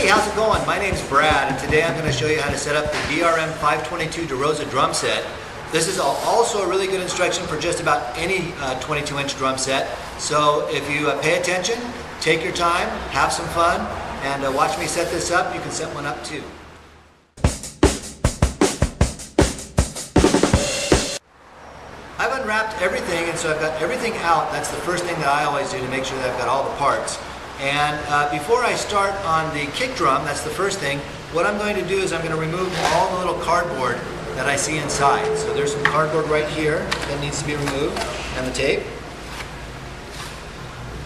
Hey, how's it going? My name's Brad, and today I'm going to show you how to set up the DRM 522 DeRosa drum set. This is also a really good instruction for just about any 22-inch drum set. So if you pay attention, take your time, have some fun, and watch me set this up. You can set one up too. I've unwrapped everything, and so I've got everything out. That's the first thing that I always do to make sure that I've got all the parts. And before I start on the kick drum, that's the first thing, what I'm going to do is I'm going to remove all the little cardboard that I see inside. So there's some cardboard right here that needs to be removed, and the tape.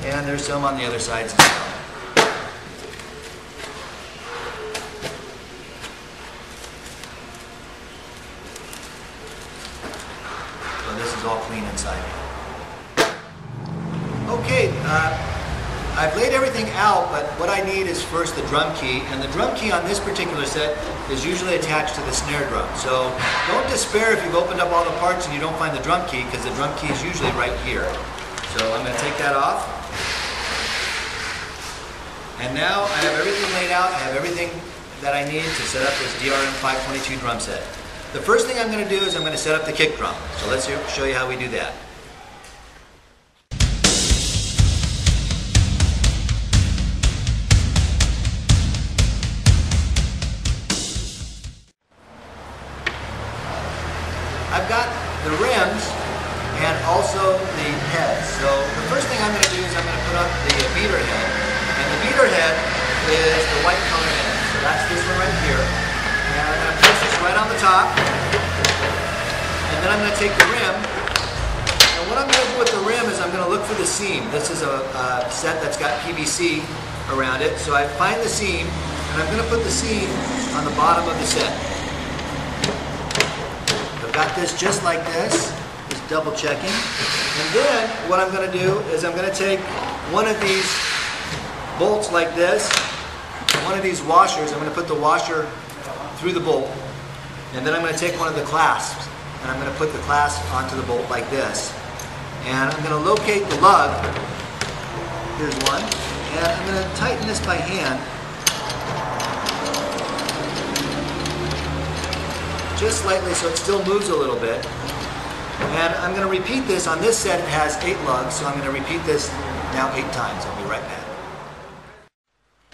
And there's some on the other sides as well. So this is all clean inside. Okay. I've laid everything out, but what I need is first the drum key, and the drum key on this particular set is usually attached to the snare drum. So don't despair if you've opened up all the parts and you don't find the drum key, because the drum key is usually right here. So I'm going to take that off. And now I have everything laid out. I have everything that I need to set up this DRM 522 drum set. The first thing I'm going to do is I'm going to set up the kick drum. So let's show you how we do that. I've got the rims and also the heads. So the first thing I'm going to do is I'm going to put up the beater head. And the beater head is the white color head. So that's this one right here. And I'm going to place this right on the top. And then I'm going to take the rim. And what I'm going to do with the rim is I'm going to look for the seam. This is a set that's got PVC around it. So I find the seam, and I'm going to put the seam on the bottom of the set. Got this just like this, just double checking. And then what I'm going to do is I'm going to take one of these bolts like this, one of these washers, I'm going to put the washer through the bolt, and then I'm going to take one of the clasps and I'm going to put the clasp onto the bolt like this. And I'm going to locate the lug, here's one, and I'm going to tighten this by hand. Just slightly so it still moves a little bit. And I'm going to repeat this. On this set it has 8 lugs, so I'm going to repeat this now 8 times. I'll be right back.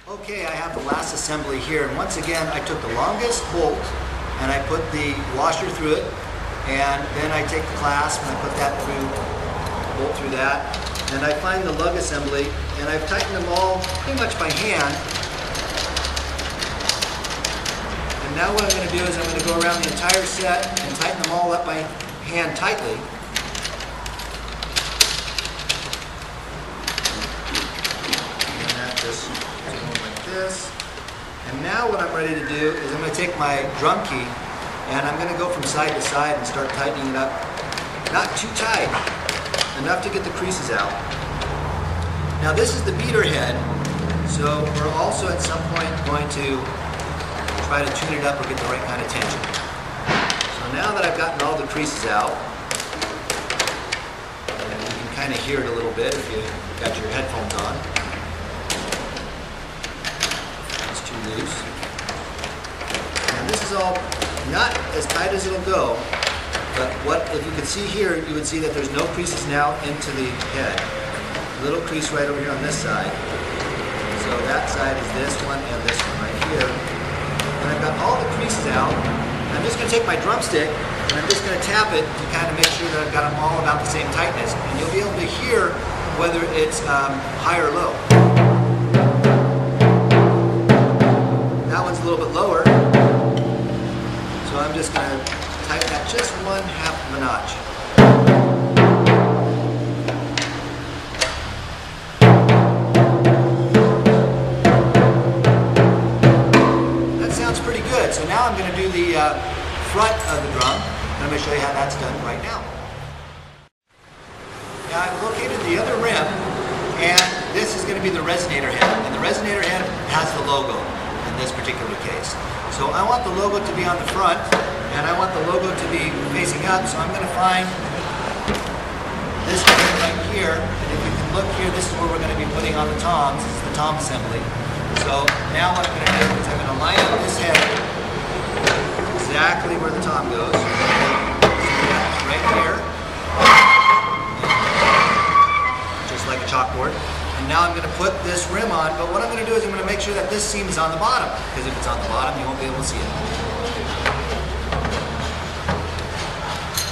Okay, I have the last assembly here, and once again I took the longest bolt and I put the washer through it, and then I take the clasp and I put that bolt through that, and I find the lug assembly, and I've tightened them all pretty much by hand. Now what I'm going to do is I'm going to go around the entire set and tighten them all up by hand tightly. And that just goes like this. And now what I'm ready to do is I'm going to take my drum key and I'm going to go from side to side and start tightening it up. Not too tight, enough to get the creases out. Now this is the beater head, so we're also at some point going to try to tune it up or get the right kind of tension. So now that I've gotten all the creases out, and you can kind of hear it a little bit if you've got your headphones on. It's too loose. And this is all not as tight as it'll go, but if you could see here, you would see that there's no creases now into the head. A little crease right over here on this side. So that side is this one and this one right here. And I've got all the creases out. I'm just going to take my drumstick and I'm just going to tap it to kind of make sure that I've got them all about the same tightness. And you'll be able to hear whether it's high or low. That one's a little bit lower. So I'm just going to tighten that just 1/2 of a notch. So now I'm going to do the front of the drum, and I'm going to show you how that's done right now. Now I've located the other rim, and this is going to be the resonator head. And the resonator head has the logo in this particular case. So I want the logo to be on the front, and I want the logo to be facing up, so I'm going to find this right here. And if you can look here, this is where we're going to be putting on the toms. This is the tom assembly. So now what I'm going to do is I'm going to line up this head exactly where the top goes. Right here. Just like a chalkboard. And now I'm going to put this rim on, but what I'm going to do is I'm going to make sure that this seam is on the bottom, because if it's on the bottom, you won't be able to see it.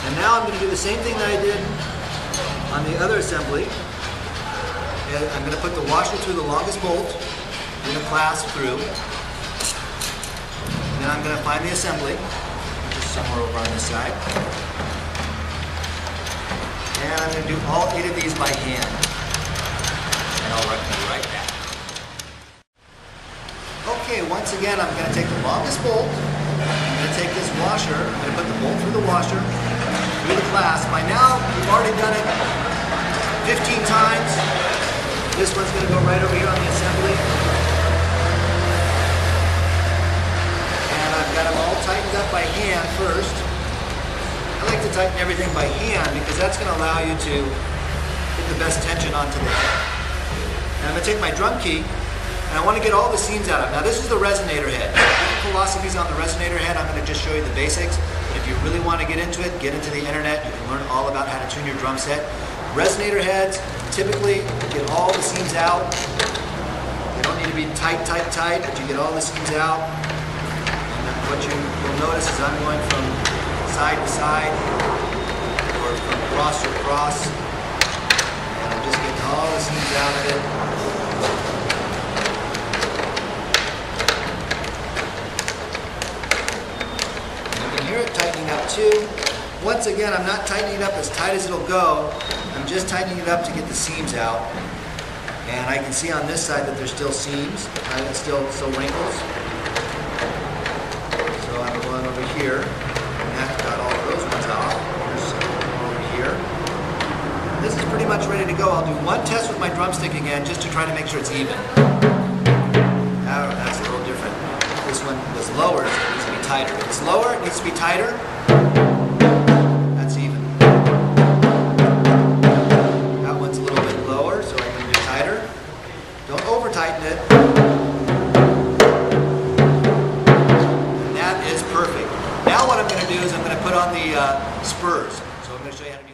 And now I'm going to do the same thing that I did on the other assembly. I'm going to put the washer through the longest bolt, going to clasp through. And then I'm going to find the assembly, just somewhere over on this side. And I'm going to do all 8 of these by hand. And I'll be right back. Okay, once again, I'm going to take the longest bolt. I'm going to take this washer. I'm going to put the bolt through the washer, through the clasp. By now, we've already done it 15 times. This one's going to go right over here on the assembly. And I've got them all tightened up by hand first. I like to tighten everything by hand because that's going to allow you to get the best tension onto the head. And I'm going to take my drum key and I want to get all the seams out of it. Now this is the resonator head. Different philosophies on the resonator head. I'm going to just show you the basics. But if you really want to get into it, get into the internet. You can learn all about how to tune your drum set. Resonator heads, typically get all the seams out. They don't need to be tight, but you get all the seams out. And what you'll notice is I'm going from side to side, or from cross to cross. And I'm just getting all the seams out of it. And you can hear it tightening up too. Once again, I'm not tightening it up as tight as it'll go. I'm just tightening it up to get the seams out. And I can see on this side that there's still seams, still wrinkles. So I'm going over here, and I've got all of those ones off. There's some over here. This is pretty much ready to go. I'll do one test with my drumstick again, just to try to make sure it's even. Oh, that's a little different. This one was lower, so it needs to be tighter. If it's lower, it needs to be tighter. Don't over tighten it. And that is perfect. Now what I'm going to do is I'm going to put on the spurs. So I'm going to show you how to do